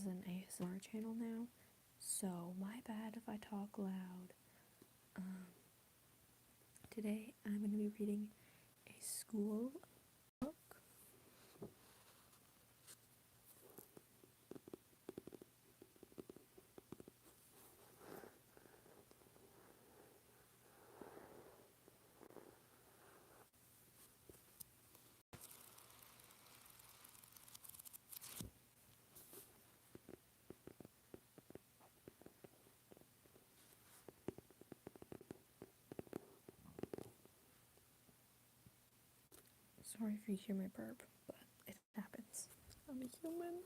is an ASMR channel now, so my bad if I talk loud. Today I'm going to be reading a school book. Sorry if you hear my burp, but it happens. I'm a human.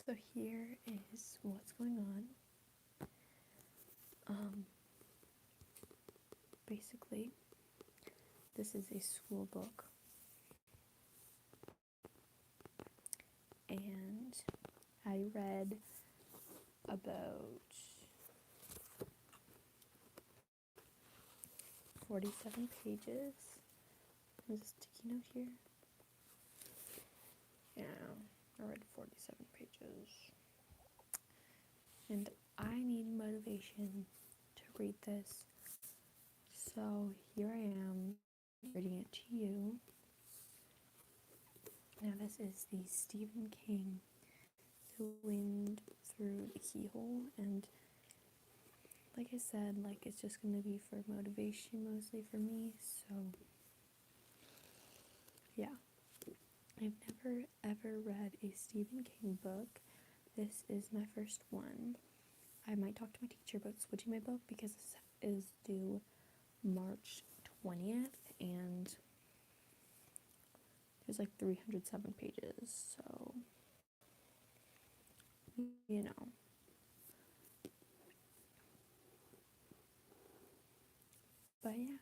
So here is what's going on. Basically, this is a school book, and I read about 47 pages. There's a sticky note here. Yeah, I read 47 pages. And I need motivation to read this. So here I am reading it to you. Now this is the Stephen King, The Wind Through the Keyhole, and like I said, it's just going to be for motivation mostly for me, so yeah. I've never ever read a Stephen King book. This is my first one. I might talk to my teacher about switching my book because this is due March 20th and there's 307 pages, so you know. But yeah,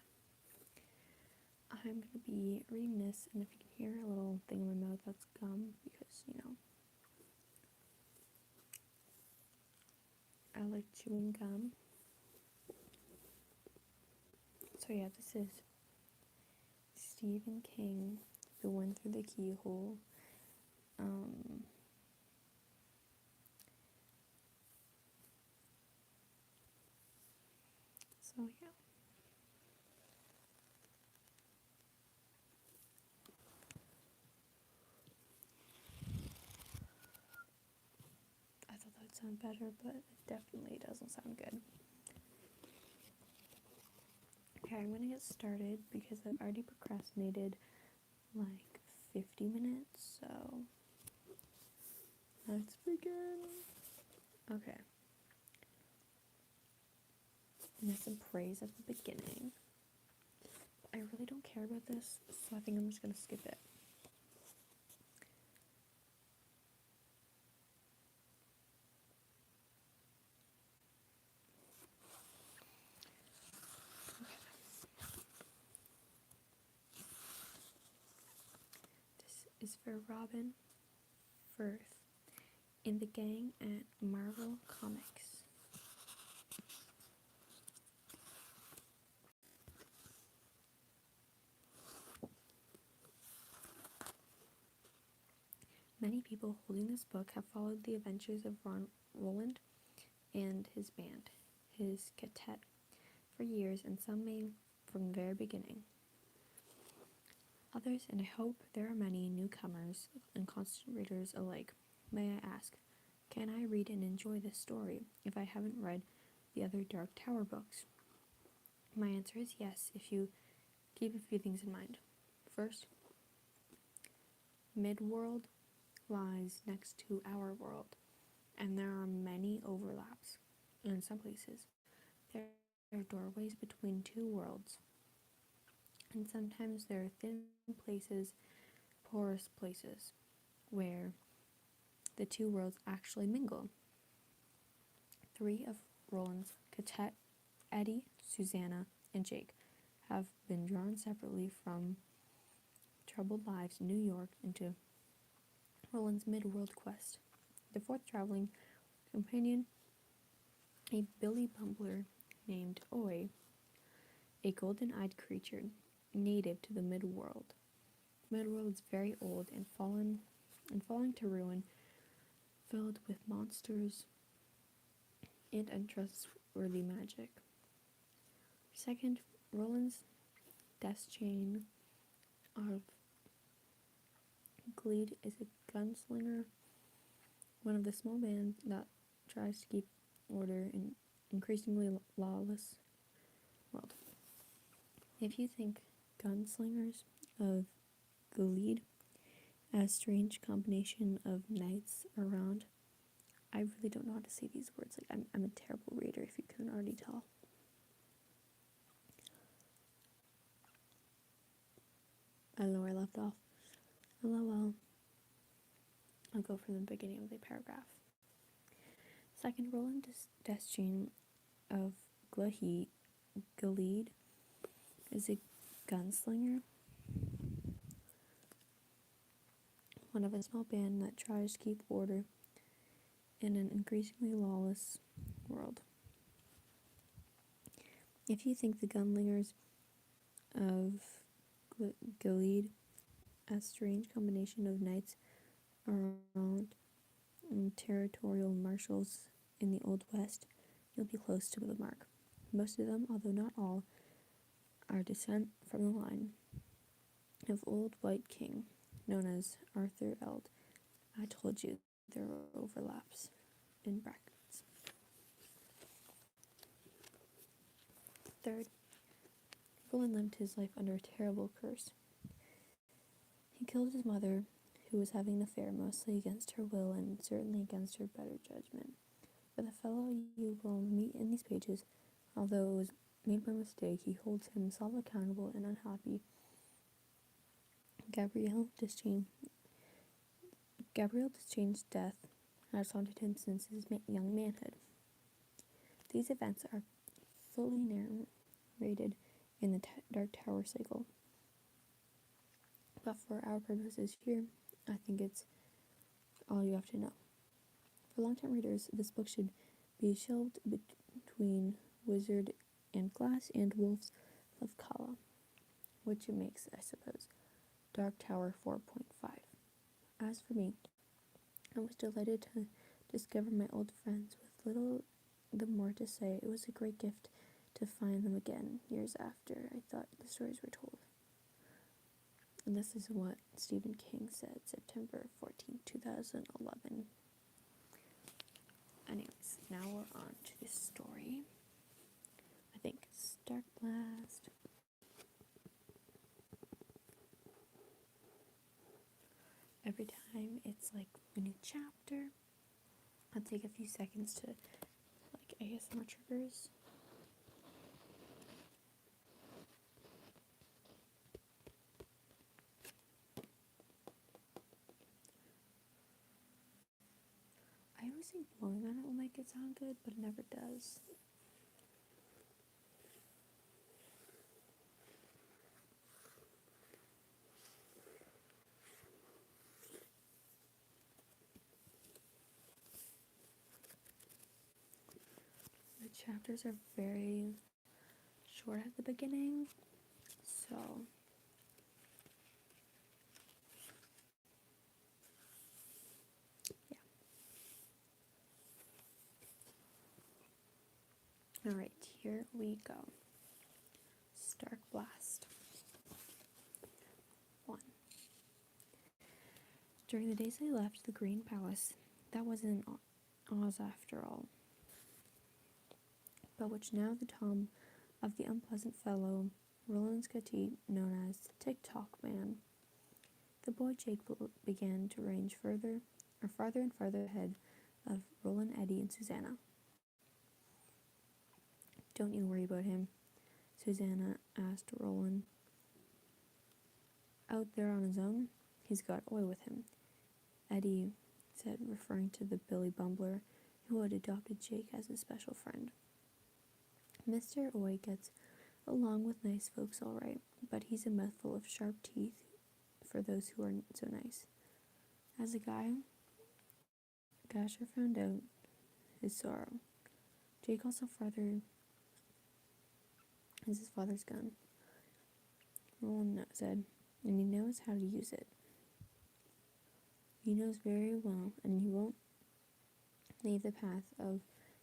I'm gonna be reading this, and if you can hear a little thing in my mouth, that's gum, because I like chewing gum. So yeah, this is Stephen King, The Wind Through the Keyhole. So yeah. I thought that would sound better, but it definitely doesn't sound good. Okay, I'm gonna get started because I've already procrastinated 50 minutes, so let's begin. Okay. And there's some praise at the beginning. I really don't care about this, so I think I'm just gonna skip it. This is for Robin Firth in the gang at Marvel Comics. Many people holding this book have followed the adventures of Roland and his band, his quartet, for years, and some may from the very beginning. Others, and I hope there are many newcomers and constant readers alike, may I ask, can I read and enjoy this story if I haven't read the other Dark Tower books? My answer is yes, if you keep a few things in mind. First, Midworld lies next to our world, and there are many overlaps. In some places, there are doorways between two worlds, and sometimes there are thin places, porous places, where the two worlds actually mingle. 3 of Roland's Catet, Eddie, Susanna, and Jake have been drawn separately from troubled lives in New York into Roland's mid-world quest. The fourth traveling companion, a Billy Bumbler named Oi, a golden-eyed creature native to the mid-world. The mid-world is very old and falling to ruin, filled with monsters and untrustworthy magic. Second, Roland's death chain of Gleed is a gunslinger, one of the small bands that tries to keep order in increasingly lawless world. If you think gunslingers of Gleed as strange combination of knights around, I really don't know how to say these words. Like I'm a terrible reader, if you couldn't already tell. I don't know where I left off. LOL. I'll go from the beginning of the paragraph. Second, Roland's death chain of Gleed is a gunslinger, one of a small band that tries to keep order in an increasingly lawless world. If you think the gunslingers of Gleed a strange combination of knights around and territorial marshals in the Old West, you'll be close to the mark. Most of them, although not all, are descent from the line of Old White King, known as Arthur Eld. I told you there were overlaps in brackets. Third, Roland lived his life under a terrible curse. He killed his mother, who was having an affair, mostly against her will and certainly against her better judgment. For the fellow you will meet in these pages, although it was made by mistake, he holds himself accountable and unhappy. Gabrielle Deschain's death has haunted him since his young manhood. These events are fully narrated in the Dark Tower cycle. But for our purposes here, I think it's all you have to know. For long-time readers, this book should be shelved between Wizard and Glass and Wolves of Kala, which it makes, I suppose, Dark Tower 4.5. As for me, I was delighted to discover my old friends with little the more to say. It was a great gift to find them again, years after I thought the stories were told. And this is what Stephen King said, September 14, 2011. Anyways, now we're on to this story. I think it's Dark Blast. Every time it's like a new chapter, I'll take a few seconds to like ASMR triggers. I always think blowing on it will make it sound good, but it never does. The chapters are very short at the beginning, so yeah. Alright, here we go. Stark Blast 1. During the days I left the Green Palace, that wasn't Oz after all, but which now the tomb of the unpleasant fellow, Roland Scotty, known as the Tick-Tock Man. The boy Jake began to range farther and farther ahead of Roland, Eddie, and Susanna. Don't you worry about him, Susanna asked Roland. Out there on his own, he's got Oi with him, Eddie said, referring to the Billy Bumbler who had adopted Jake as a special friend. Mr. Oy gets along with nice folks all right, but he's a mouthful of sharp teeth for those who aren't so nice. As a guy, Gasher found out his sorrow. Jake also father is his father's gun, Roland said, and he knows how to use it. He knows very well, and he won't leave the path of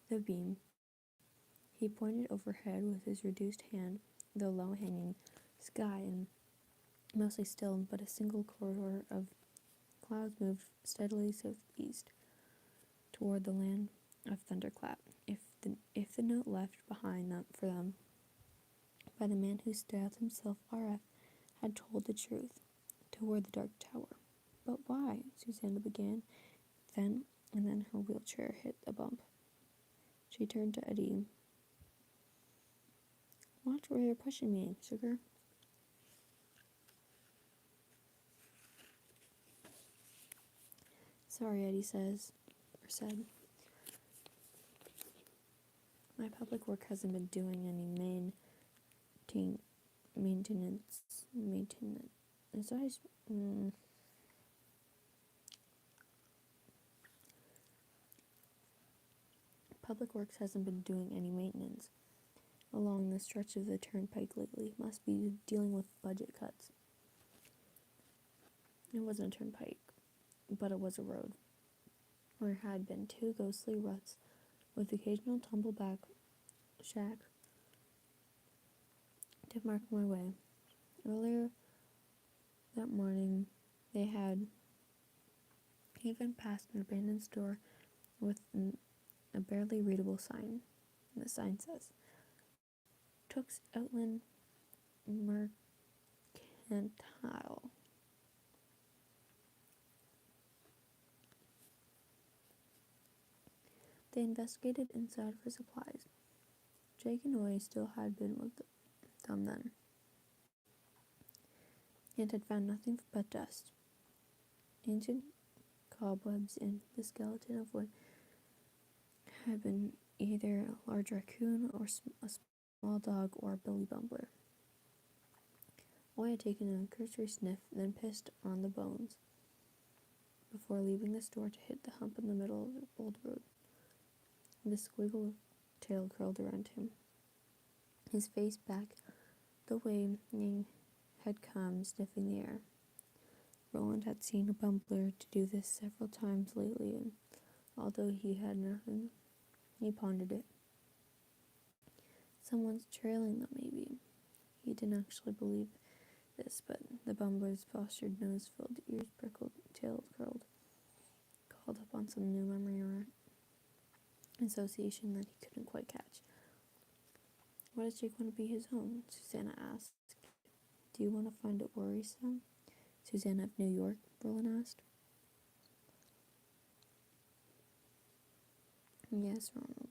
the beam. He pointed overhead with his reduced hand, the low-hanging sky, and mostly still, but a single corridor of clouds moved steadily southeast toward the land of Thunderclap. If the note left behind them for them by the man who styled himself RF had told the truth, toward the Dark Tower. But why? Susanna began, and then her wheelchair hit a bump. She turned to Eddie. Watch where you're pushing me, sugar. Sorry, Eddie said. My public work hasn't been doing any maintenance. Public Works hasn't been doing any maintenance along the stretch of the turnpike lately. Must be dealing with budget cuts. It wasn't a turnpike, but it was a road. There had been 2 ghostly ruts with occasional tumbleback shack to mark my way. Earlier that morning, they had even passed an abandoned store with a barely readable sign. And the sign says, Tooks Outland Mercantile. They investigated inside for supplies. Jake and Oy still had been with them then, and had found nothing but dust, ancient cobwebs, and the skeleton of what had been either a large raccoon or a small dog or a billy bumbler. Oy had taken a cursory sniff, then pissed on the bones before leaving the store to hit the hump in the middle of the old road. The squiggle of tail curled around him, his face back the way he had come, sniffing the air. Roland had seen a bumbler to do this several times lately, and although he had nothing, he pondered it. Someone's trailing them, maybe. He didn't actually believe this, but the bumbler's postured, nose-filled, ears prickled, tail curled, called up on some new memory or association that he couldn't quite catch. What does Jake want to be his own? Susanna asked. Do you want to find it worrisome? Susanna of New York, Roland asked. Yes, Ronald.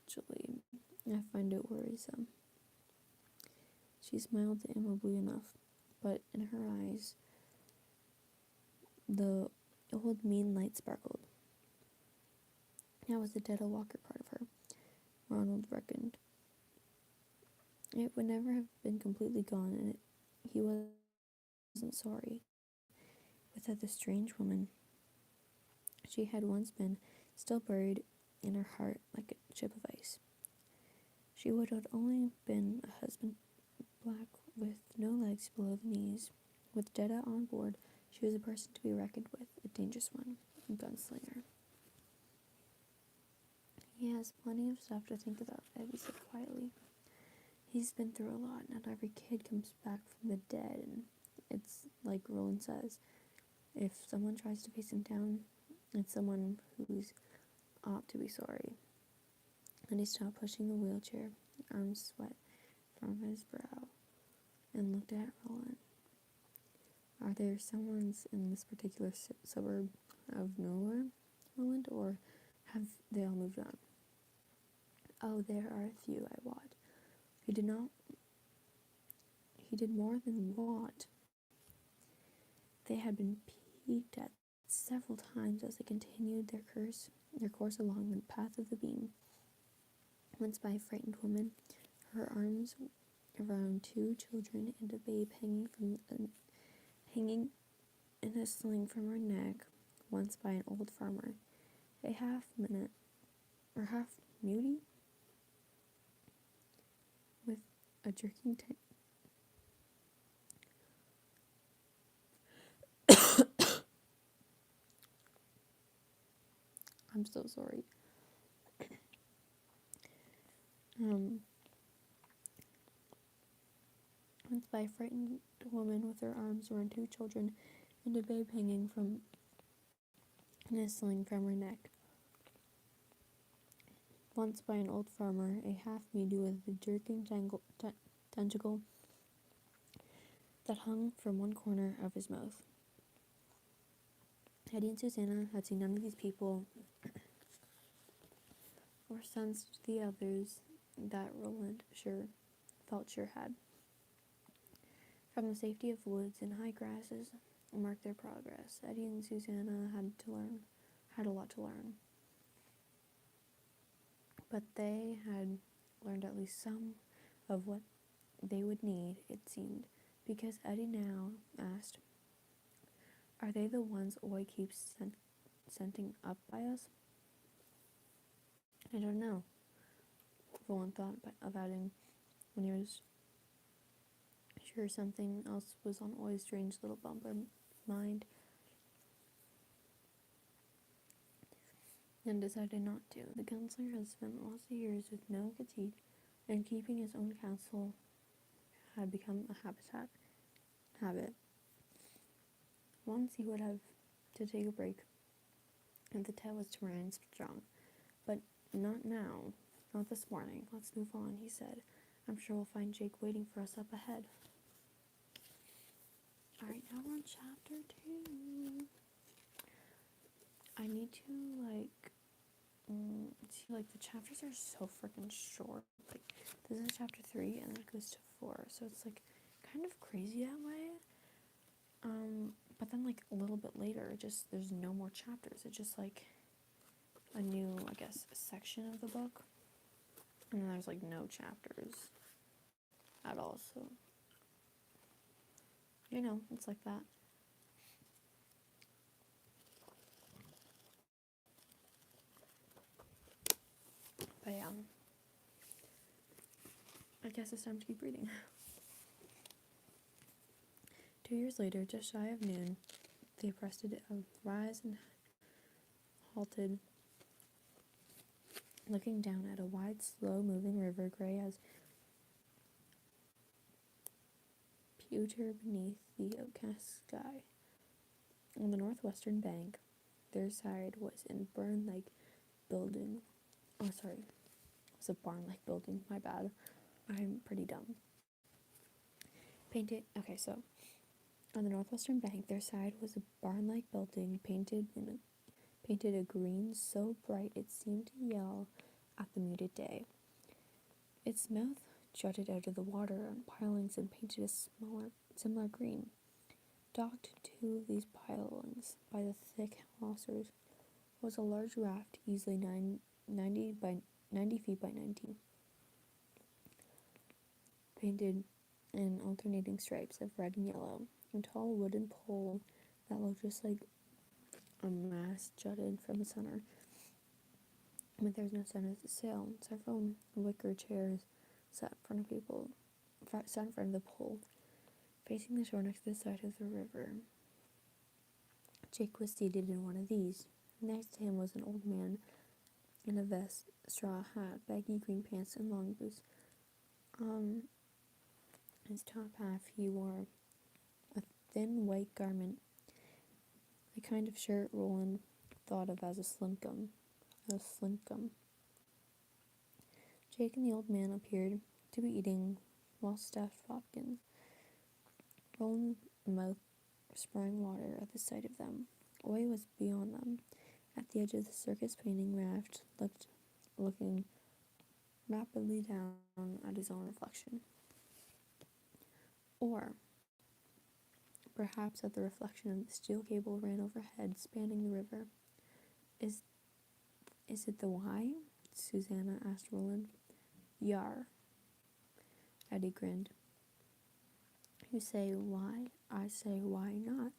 Actually, I find it worrisome. She smiled amiably enough, but in her eyes, the old mean light sparkled. That was the Detta Walker part of her, Ronald reckoned. It would never have been completely gone, and he wasn't sorry. Without the strange woman she had once been, still buried in her heart like a chip of ice. She would have only been a husband black with no legs below the knees. With Detta on board, she was a person to be reckoned with, a dangerous one, a gunslinger. He has plenty of stuff to think about, Eddie said quietly. He's been through a lot. Not every kid comes back from the dead, and it's like Roland says, if someone tries to face him down, it's someone who's ought to be sorry. Then he stopped pushing the wheelchair, arms sweat from his brow, and looked at Roland. Are there someones in this particular suburb of nowhere, Roland, or have they all moved on? Oh, there are a few, I wot. He did more than wot. They had been peeked at several times as they continued their course along the path of the beam. once by a frightened woman, her arms around two children and a babe hanging in a sling from her neck, once by an old farmer, a half nudie with a jerking I'm so sorry. Once by a frightened woman with her arms around two children and a babe hanging from in a sling from her neck. Once by an old farmer, a half-mute with a jerking tentacle that hung from one corner of his mouth. Eddie and Susanna had seen none of these people or sensed the others that Roland felt sure had. From the safety of woods and high grasses marked their progress. Eddie and Susanna had a lot to learn. But they had learned at least some of what they would need, it seemed, because Eddie now asked, "Are they the ones Oi keeps sending up by us?" "I don't know," Roland thought of adding when he was sure something else was on Oi's strange little bumper mind, and decided not to. The gunslinger had spent lots of years with no conceit, and keeping his own counsel had become a habit. Once he would have to take a break if the tide was to run strong, but not now, not this morning. "Let's move on," he said. "I'm sure we'll find Jake waiting for us up ahead." Alright, now we're on chapter 2. I need to, see, the chapters are so freaking short. This is chapter 3, and then it goes to 4, so it's, kind of crazy that way. But then, a little bit later, there's no more chapters. It's just, a new, I guess, section of the book. And then there's, no chapters at all, so, it's like that. But, yeah. I guess it's time to keep reading. 2 years later, just shy of noon, they breasted a rise and halted, looking down at a wide, slow-moving river, gray as pewter beneath the overcast sky. On the northwestern bank, their side was in barn-like building. Oh, sorry. It was a barn-like building. My bad. I'm pretty dumb. So on the northwestern bank, their side was a barn-like building painted a green so bright it seemed to yell at the muted day. Its mouth jutted out of the water on pilings and painted a similar green. Docked to these pilings by the thick hawsers was a large raft easily 90 feet by 19, painted in alternating stripes of red and yellow. A tall wooden pole that looked just like a mast jutted from the center, but there was no center to the sail. Several wicker chairs sat in front of the pole, facing the shore next to the side of the river. Jake was seated in one of these. Next to him was an old man in a vest, straw hat, baggy green pants, and long boots. His top half he wore a thin white garment, the kind of shirt Roland thought of as a slinkum. Jake and the old man appeared to be eating well-stuffed popkins. Roland's mouth sprang water at the sight of them. Oi was beyond them, at the edge of the circus painting raft, looking rapidly down at his own reflection. Or perhaps at the reflection of the steel cable ran overhead, spanning the river. Is it the Y? Susanna asked Roland. Yar, Eddie grinned. You say why? I say why not?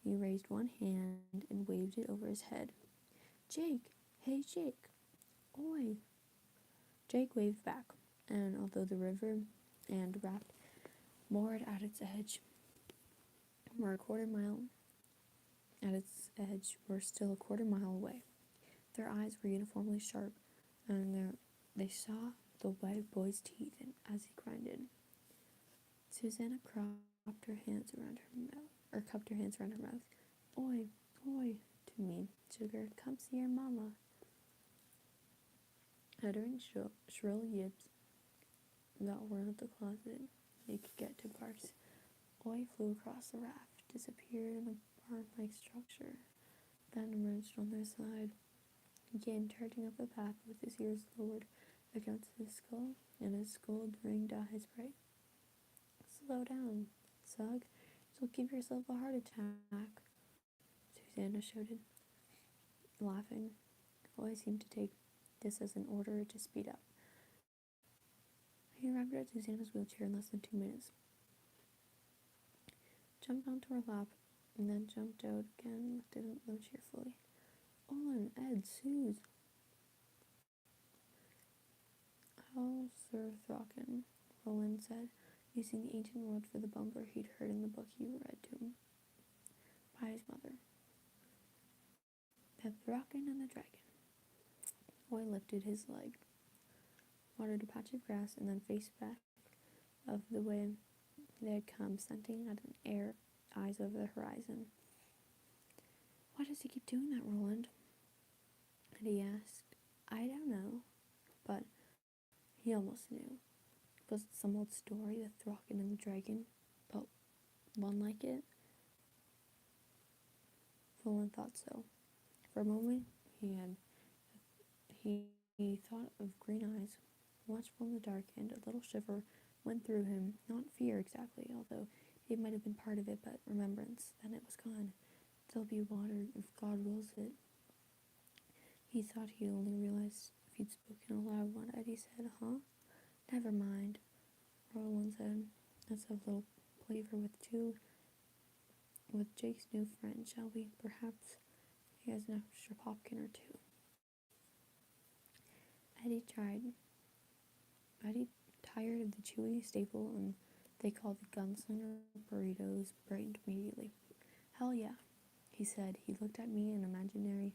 He raised one hand and waved it over his head. Jake! Hey, Jake! Oi! Jake waved back, and although the river and raft moored at its edge were still a quarter mile away. Their eyes were uniformly sharp, and they saw the white boy's teeth as he grinded. Susanna cupped her hands around her mouth. Oi, oi, to me, sugar, come see your mama. Uttering shrill yips that were not the closet they could get to barks, Oi flew across the raft, disappeared in the barn-like structure, then emerged on their side, again charging up the path with his ears lowered against his skull and his gold ringed eyes bright. Slow down, Sug. You'll give yourself a heart attack, Susanna shouted, laughing. Oi seemed to take this as an order to speed up. He arrived at Susanna's wheelchair in less than 2 minutes, jumped onto her lap, and then jumped out again and looked at them cheerfully. Olin, Ed, Suze. How Sir Throcken, Roland said, using the ancient word for the bumbler he'd heard in the book he read to him by his mother. The Throcken and the Dragon. Oi lifted his leg, watered a patch of grass, and then faced back of the way they had come, scenting at an air eyes over the horizon. Why does he keep doing that, Roland? Eddie asked. I don't know, but he almost knew. Was it some old story, the Throcken and the Dragon, but one like it? Roland thought so. For a moment, he thought of green eyes, watchful in the dark, and a little shiver went through him, not fear exactly, although it might have been part of it, but remembrance. Then it was gone. There'll be water if God wills it. He thought he'd only realized if he'd spoken aloud what Eddie said. Huh? Never mind, Roland said. Let's have a little flavor with Jake's new friend, shall we? Perhaps he has an extra popkin or two. Eddie tired of the chewy staple and they called the gunslinger burritos, brightened immediately. Hell yeah, he said. He looked at me in imaginary.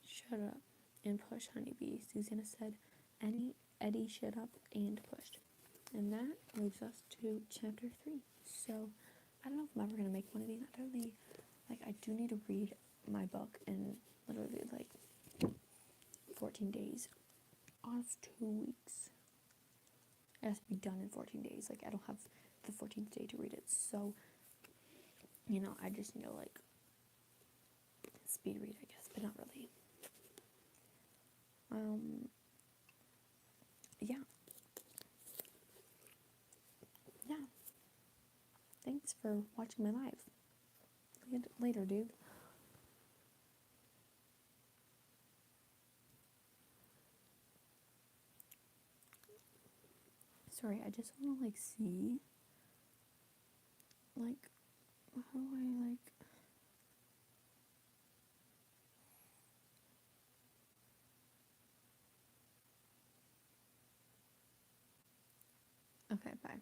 Shut up and push, honeybee, Susanna said. Eddie shut up and pushed. And that moves us to chapter 3. So, I don't know if I'm ever going to make one of these. I do need to read my book in literally 14 days. Off 2 weeks. It has to be done in 14 days. I don't have the 14th day to read it. So, I just need to, speed read, I guess, but not really. Yeah. Yeah. Thanks for watching my live. Later, dude. Sorry, I just want to, see, how do I, Okay, bye.